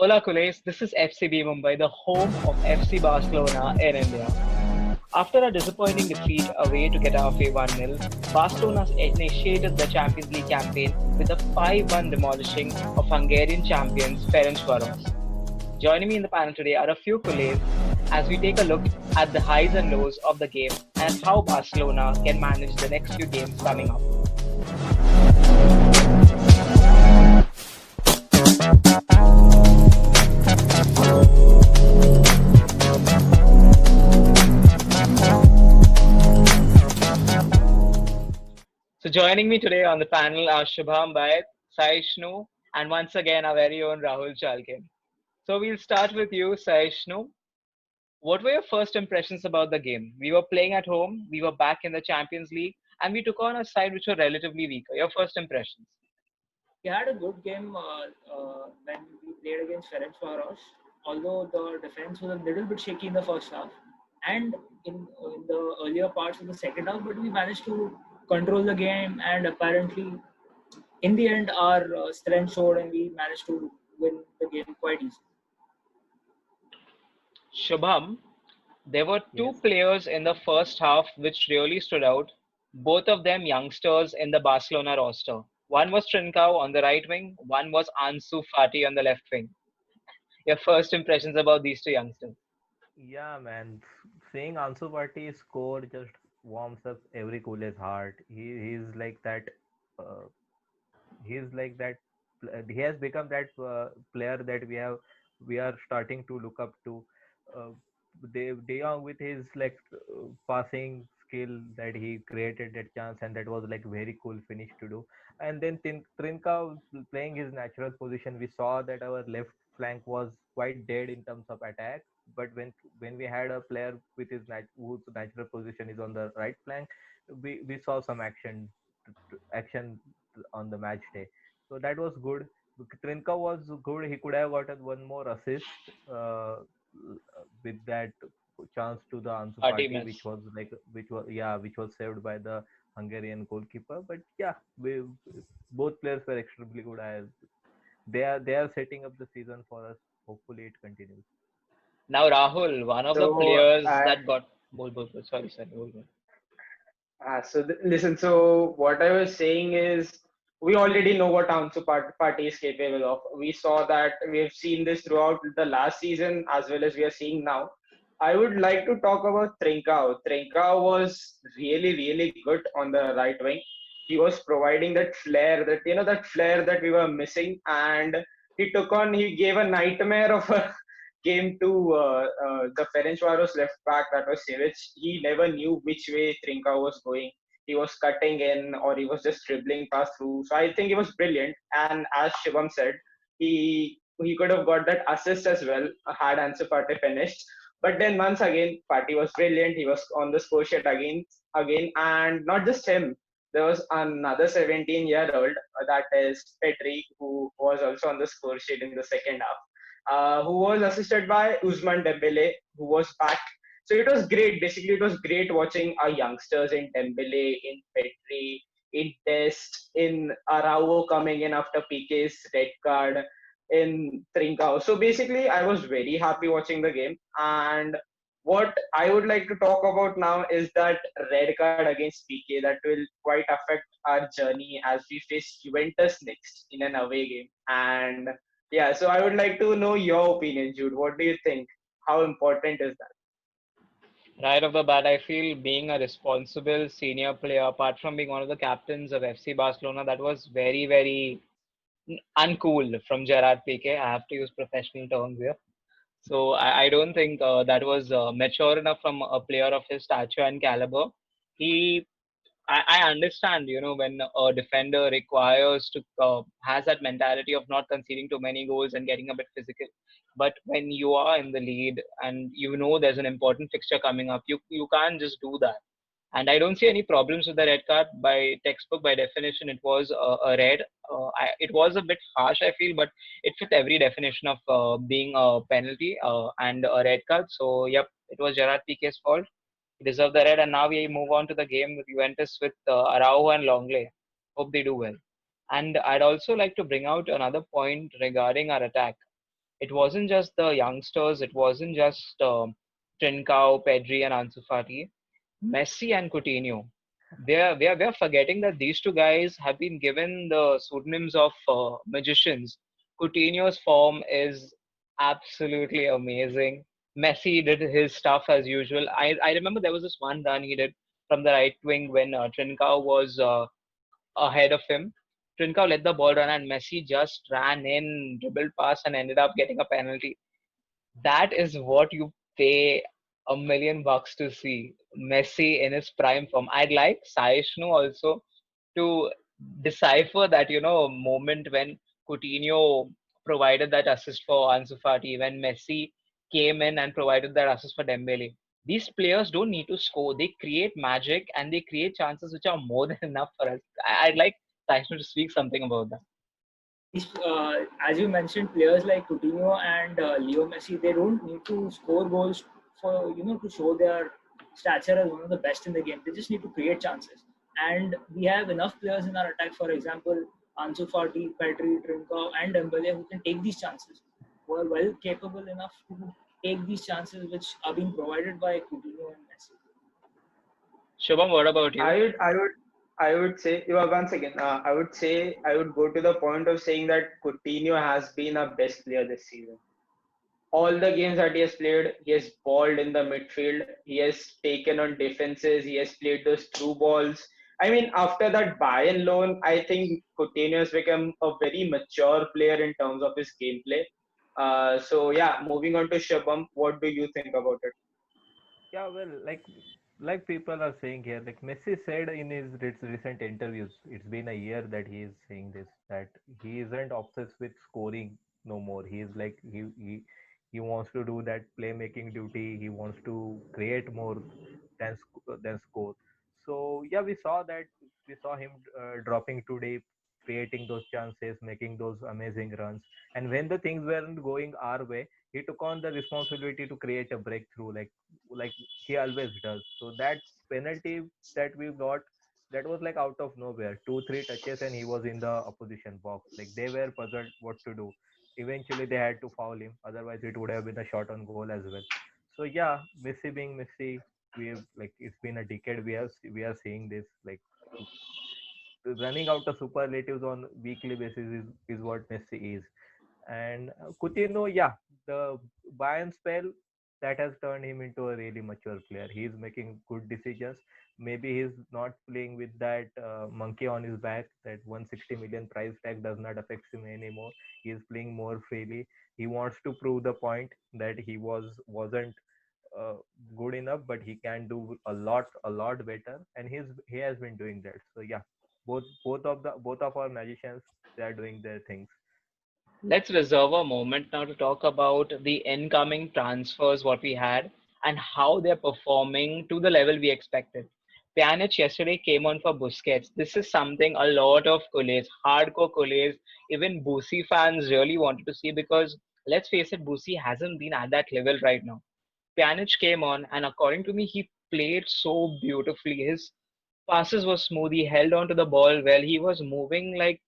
Hola Kules, this is FCB Mumbai, the home of FC Barcelona in India. After a disappointing defeat away to Getafe 1-0, Barcelona initiated the Champions League campaign with a 5-1 demolishing of Hungarian champions Ferencvaros. Joining me in the panel today are a few Kules as we take a look at the highs and lows of the game and how Barcelona can manage the next few games coming up. So joining me today on the panel are Shubham Bhatt, Saishnu, and once again our very own Rahul Chalke. So we'll start with you, Saishnu. What were your first impressions about the game? We were playing at home, we were back in the Champions League, and we took on a side which were relatively weaker. Your first impressions? We had a good game when we played against Ferencvaros, although the defense was a little bit shaky in the first half and in the earlier parts of the second half, but we managed to control the game and apparently in the end our strength showed and we managed to win the game quite easily. Shubham, there were two Yes. players in the first half which really stood out, both of them youngsters in the Barcelona roster. One was Trincao on the right wing, one was Ansu Fati on the left wing. Your first impressions about these two youngsters? Yeah, man. Seeing Ansu Fati score just warms up every cooler's heart. He's like that. Uh, he's like that. He has become that player that we are starting to look up to. Uh, De Jong with his passing skill that he created that chance and that was like very cool finish to do. And then Trinka playing his natural position, we saw that our left flank was quite dead in terms of attack. But when we had a player with whose natural position is on the right flank, we saw some action on the match day. So that was good. Trinka was good. He could have gotten one more assist with that chance to the Ansu Fati Fati, miss. which was saved by the Hungarian goalkeeper. But yeah, both players were extremely good. They are setting up the season for us. Hopefully, it continues. Now Rahul, one of the So, players that got sorry, bol. listen. So, what I was saying is, we already know what Party is capable of. We saw that we've seen this throughout the last season as well as we are seeing now. I would like to talk about Trincao. Trincao was really, really good on the right wing. He was providing that flair that we were missing, and he gave a nightmare of a game to the Ferencvaros left back, that was Sivic. He never knew which way Trincao was going. He was cutting in or he was just dribbling past through. So I think it was brilliant. And as Shivam said, he could have got that assist as well had Ansu Fati finished. But then once again, Fati was brilliant. He was on the score sheet again, and not just him. There was another 17-year-old, that is Petri, who was also on the score sheet in the second half, who was assisted by Usman Dembele, who was back. So it was great. Basically, it was great watching our youngsters in Dembele, in Petri, in Dest, in Araujo coming in after PK's red card, in Trincao. So basically, I was very happy watching the game. And what I would like to talk about now is that red card against PK that will quite affect our journey as we face Juventus next in an away game. And yeah, so I would like to know your opinion, Jude. What do you think? How important is that? Right off the bat, I feel being a responsible senior player, apart from being one of the captains of FC Barcelona, that was very, very uncool from Gerard Piqué. I have to use professional terms here. So I don't think that was mature enough from a player of his stature and caliber. He I understand, when a defender requires to has that mentality of not conceding too many goals and getting a bit physical. But when you are in the lead and you know there's an important fixture coming up, you can't just do that. And I don't see any problems with the red card. By textbook, by definition, it was a red. It was a bit harsh, I feel, but it fit every definition of being a penalty and a red card. So, yep, it was Gerard Pique's fault. He deserved the red, and now we move on to the game with Juventus with Araujo and Longley. Hope they do well. And I'd also like to bring out another point regarding our attack. It wasn't just the youngsters. It wasn't just Trincao, Pedri, and Ansu Fati. Messi and Coutinho. We are forgetting that these two guys have been given the pseudonyms of magicians. Coutinho's form is absolutely amazing. Messi did his stuff as usual. I remember there was this one run he did from the right wing when Trincao was ahead of him. Trincao let the ball run and Messi just ran in, dribbled past, and ended up getting a penalty. That is what you pay $1 million to see. Messi in his prime form. I'd like Saishnu also to decipher that, moment when Coutinho provided that assist for Ansu Fati, when Messi came in and provided that assist for Dembele. These players don't need to score. They create magic and they create chances which are more than enough for us. I'd like Saishnu to speak something about that. As you mentioned, players like Coutinho and Leo Messi, they don't need to score goals for to show their stature as one of the best in the game. They just need to create chances, and we have enough players in our attack. For example, Ansu Fati, Pedri, Trincao, and Dembele, who can take these chances, who are well capable enough to take these chances which are being provided by Coutinho and Messi. Shubham, what about you? I would say, once again, I would say I would go to the point of saying that Coutinho has been our best player this season. All the games that he has played, he has balled in the midfield. He has taken on defenses. He has played those through balls. I mean, after that Bayern loan, I think Coutinho has become a very mature player in terms of his gameplay. So yeah, moving on to Shabam, what do you think about it? Yeah, well, like people are saying here, like Messi said in his recent interviews, it's been a year that he is saying this, that he isn't obsessed with scoring no more. He is like he wants to do that playmaking duty. He wants to create more than score. So yeah, we saw him dropping today, creating those chances, making those amazing runs. And when the things weren't going our way, he took on the responsibility to create a breakthrough, like he always does. So that penalty that we got, that was like out of nowhere. 2, 3 touches and he was in the opposition box. Like they were puzzled what to do. Eventually they had to foul him. Otherwise it would have been a shot on goal as well. So yeah, Messi being Messi, we've like it's been a decade we are seeing this, like running out of superlatives on weekly basis is what Messi is. And Coutinho, yeah, the Bayern spell that has turned him into a really mature player. He's making good decisions. Maybe he's not playing with that monkey on his back. That 160 million price tag does not affect him anymore. He's playing more freely. He wants to prove the point that he wasn't uh, good enough, but he can do a lot better, and he has been doing that. So yeah, both of our magicians, they are doing their things. Let's reserve a moment now to talk about the incoming transfers, what we had, and how they're performing to the level we expected. Pjanic yesterday came on for Busquets. This is something a lot of culés, hardcore culés, even Boosie fans really wanted to see because let's face it, Boosie hasn't been at that level right now. Pjanic came on, and according to me, he played so beautifully. His passes were smooth. He held on to the ball well. He was moving like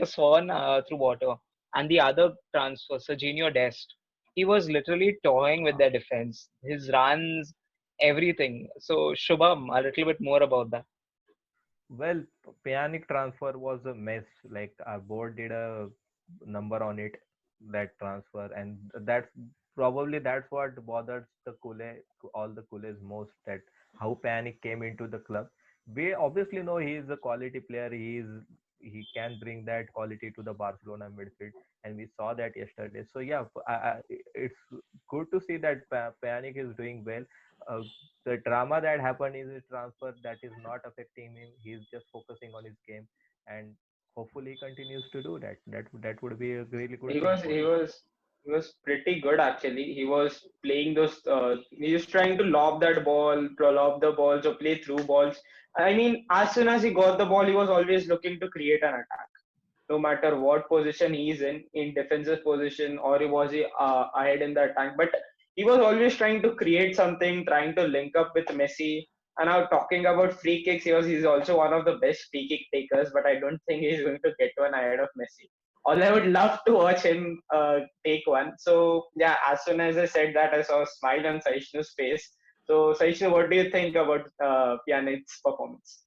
a swan through water. And the other transfer, Serginho Dest, he was literally toying with their defense. His runs, everything. So Shubham, a little bit more about that. Well, Pjanic transfer was a mess. Like our board did a number on it, that transfer, and that's what bothers all the Kule most. That how Pjanic came into the club. We obviously know he is a quality player. He can bring that quality to the Barcelona midfield, and we saw that yesterday. So yeah, it's good to see that Pjanic is doing well. Uh, the drama that happened in his transfer, that is not affecting him. He's just focusing on his game, and hopefully he continues to do that. That would be a really good He thing was for he him. was he was pretty good actually. He was playing those. He was trying to lob that ball, to lob the balls, or play through balls. I mean, as soon as he got the ball, he was always looking to create an attack. No matter what position he is in defensive position, or he was ahead in the attack. But he was always trying to create something, trying to link up with Messi. And now talking about free kicks, he's also one of the best free kick takers. But I don't think he's going to get one ahead of Messi. Although I would love to watch him take one. So yeah, as soon as I said that, I saw a smile on Saishnu's face. So Saishnu, what do you think about Pjanic's performance?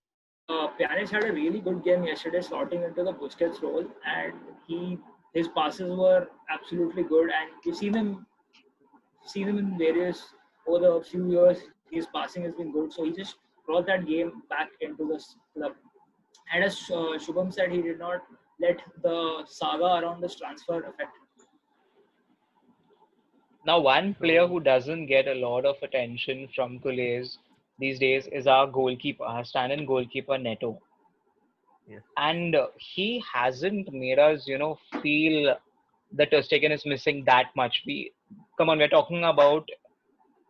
Pjanic had a really good game yesterday, slotting into the Busquets role, and his passes were absolutely good. And we've seen him in various over the few years. His passing has been good, so he just brought that game back into the club. And as Shubham said, he did not let the saga around this transfer affect him. Now, one player who doesn't get a lot of attention from Culés these days is our goalkeeper, our stand-in goalkeeper Neto. Yes. And he hasn't made us, feel that Ter Stegen is missing that much. Come on, we're talking about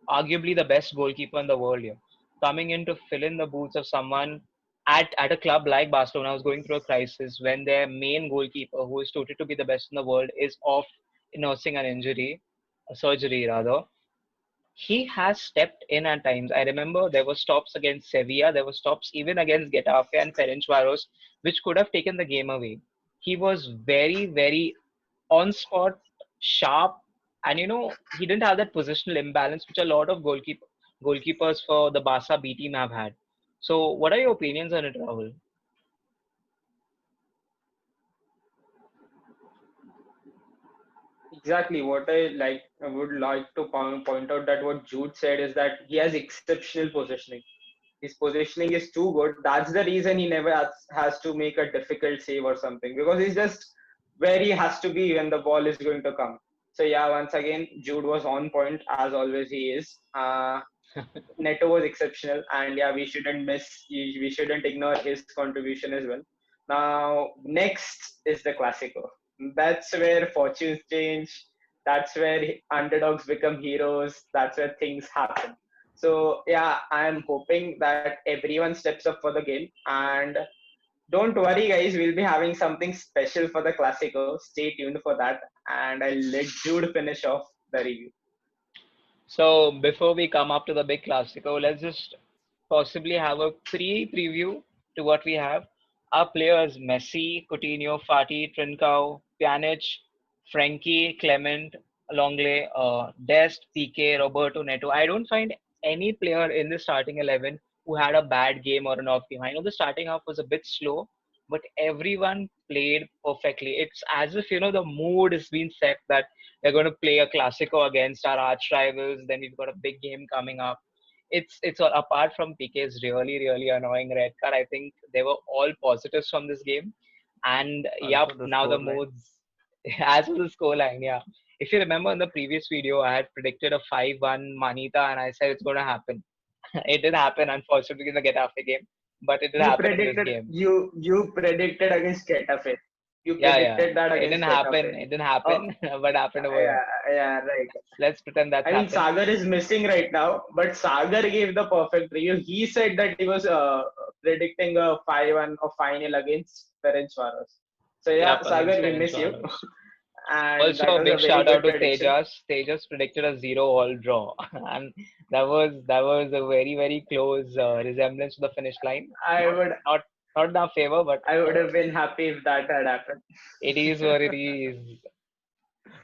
arguably the best goalkeeper in the world here, coming in to fill in the boots of someone at a club like Barcelona who's going through a crisis when their main goalkeeper, who is touted to be the best in the world, is off nursing an injury, a surgery rather. He has stepped in at times. I remember there were stops against Sevilla, there were stops even against Getafe and Ferencvaros, which could have taken the game away. He was very, very on spot, sharp, and he didn't have that positional imbalance which a lot of goalkeepers for the Barca B team have had. So, what are your opinions on it, Rahul? Exactly what I would like to point out that what Jude said is that he has exceptional positioning. His positioning is too good. That's the reason he never has to make a difficult save or something, because he's just where he has to be when the ball is going to come. So yeah, once again, Jude was on point as always. He is. Neto was exceptional, and yeah, we shouldn't ignore his contribution as well. Now, next is the Clasico. That's where fortunes change. That's where underdogs become heroes. That's where things happen. So yeah, I'm hoping that everyone steps up for the game. And don't worry, guys, we'll be having something special for the Clasico. Stay tuned for that. And I'll let Jude finish off the review. So, before we come up to the big Classico, let's just possibly have a preview to what we have. Our players Messi, Coutinho, Fati, Trincao, Pjanic, Frankie, Clement, Longley, Dest, PK, Roberto, Neto. I don't find any player in the starting 11 who had a bad game or an off game. I know the starting half was a bit slow, but everyone played perfectly. It's as if, the mood has been set that we're going to play a Classico against our arch rivals. Then we've got a big game coming up. It's all apart from PK's really annoying red card. I think they were all positives from this game, and Also yep, the now the scoreline. moods as for the scoreline. Yeah, if you remember in the previous video, I had predicted a 5-1 Manita, and I said it's going to happen. It did happen, unfortunately, in the Getafe game, but it did You happen in this predicted game. you predicted against Getafe. You Yeah. predicted that It against didn't happen. Getafe. It didn't Oh, happen, but happened over here. yeah, yeah, right. Let's pretend that's I mean, happened. Sagar is missing right now, but Sagar gave the perfect review. He said that he was predicting a 5-1 or final against Ferencvaros. So yeah, Yep, Sagar, against we miss you, Ferencvaros. and Also, that a was a big very shout out good to prediction. Tejas. Tejas predicted a 0-all draw, and that was a very close resemblance to the finish line. I Not would not not in our favor, but I would have been happy if that had happened. it is what it is.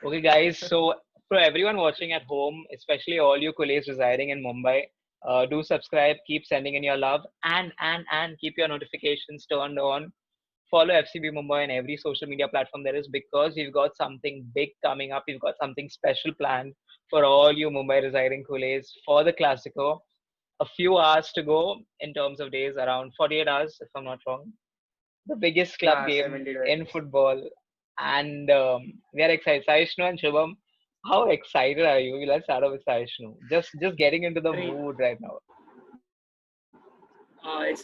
Okay, guys. So for everyone watching at home, especially all you coolies residing in Mumbai, do subscribe. Keep sending in your love, and keep your notifications turned on. Follow FCB Mumbai on every social media platform there is, because we've got something big coming up. We've got something special planned for all you Mumbai residing coolies for the Classico. A few hours to go in terms of days, around 48 hours, if I'm not wrong. The biggest club Yeah, game 70 in days. football. And we are excited. Saishnu and Shubham, how excited are you? Let's start off with Saishnu. Just getting into the Very. mood right now.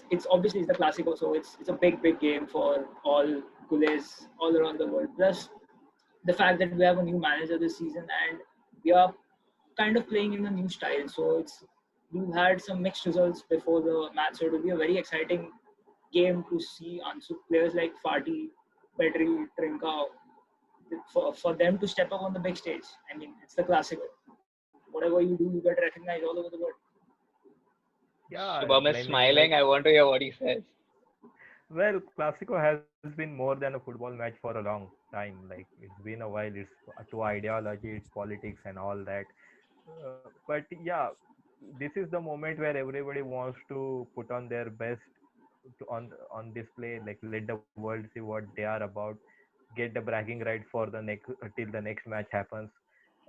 It's obviously it's the Clasico, so it's a big game for all culés all around the world. Plus the fact that we have a new manager this season and we are kind of playing in a new style. So we've had some mixed results before the match, so it'll be a very exciting game to see players like Fati, Pedri, Trincao, for them to step up on the big stage. I mean, it's the Clasico. Whatever you do, you get recognized all over the world. Yeah, Shubham is I mean, smiling. like, I want to hear what he says. Well, Clasico has been more than a football match for a long time. Like it's been a while. It's to ideology, it's politics, and all that. But yeah, this is the moment where everybody wants to put on their best on display. Like let the world see what they are about. Get the bragging right for the next till the next match happens,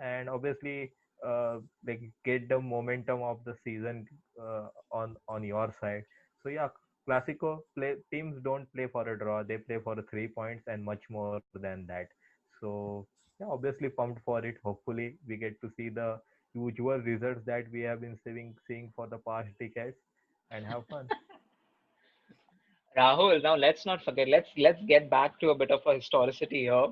and obviously like get the momentum of the season on your side. So yeah, Clasico play teams don't play for a draw; they play for 3 points and much more than that. So yeah, obviously pumped for it. Hopefully, we get to see the usual results that we have been seeing for the past decades and have fun. Rahul, now let's not forget. Let's get back to a bit of a historicity here.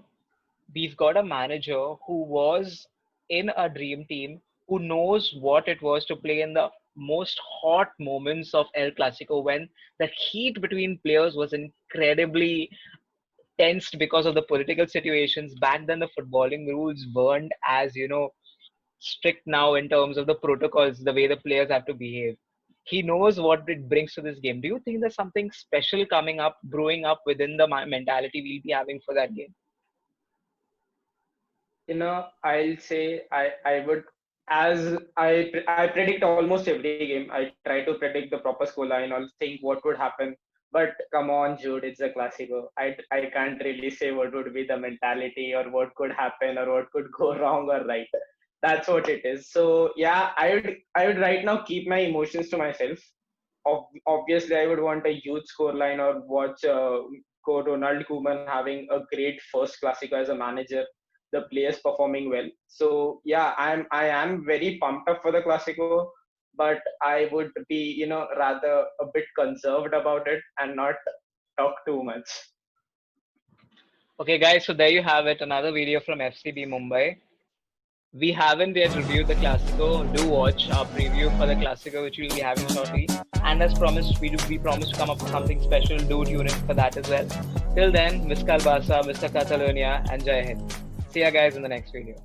We've got a manager who was in a dream team, who knows what it was to play in the most hot moments of El Clasico when the heat between players was incredibly tensed because of the political situations. Back then, the footballing rules weren't as, strict now in terms of the protocols, the way the players have to behave. He knows what it brings to this game. Do you think there's something special coming up, brewing up within the mentality we'll be having for that game? I'll say I would, as I predict almost every game. I try to predict the proper score line or think what would happen. But come on, Jude, it's a Clasico. I can't really say what would be the mentality or what could happen or what could go wrong or right. That's what it is. So yeah, I would right now keep my emotions to myself. Obviously, I would want a huge score line or watch Ronald Koeman having a great first Clasico as a manager, the players performing well. So yeah, I am very pumped up for the Clasico, but I would be rather a bit conserved about it and not talk too much. Okay, guys, so there you have it. Another video from FCB Mumbai. We haven't yet reviewed the Clasico. Do watch our preview for the Clasico, which we'll be having shortly. And as promised, we promised to come up with something special. Do tune in for that as well. Till then, Miss Kalbasa, Mr. Catalonia, and Jai Hind. See ya, guys, in the next video.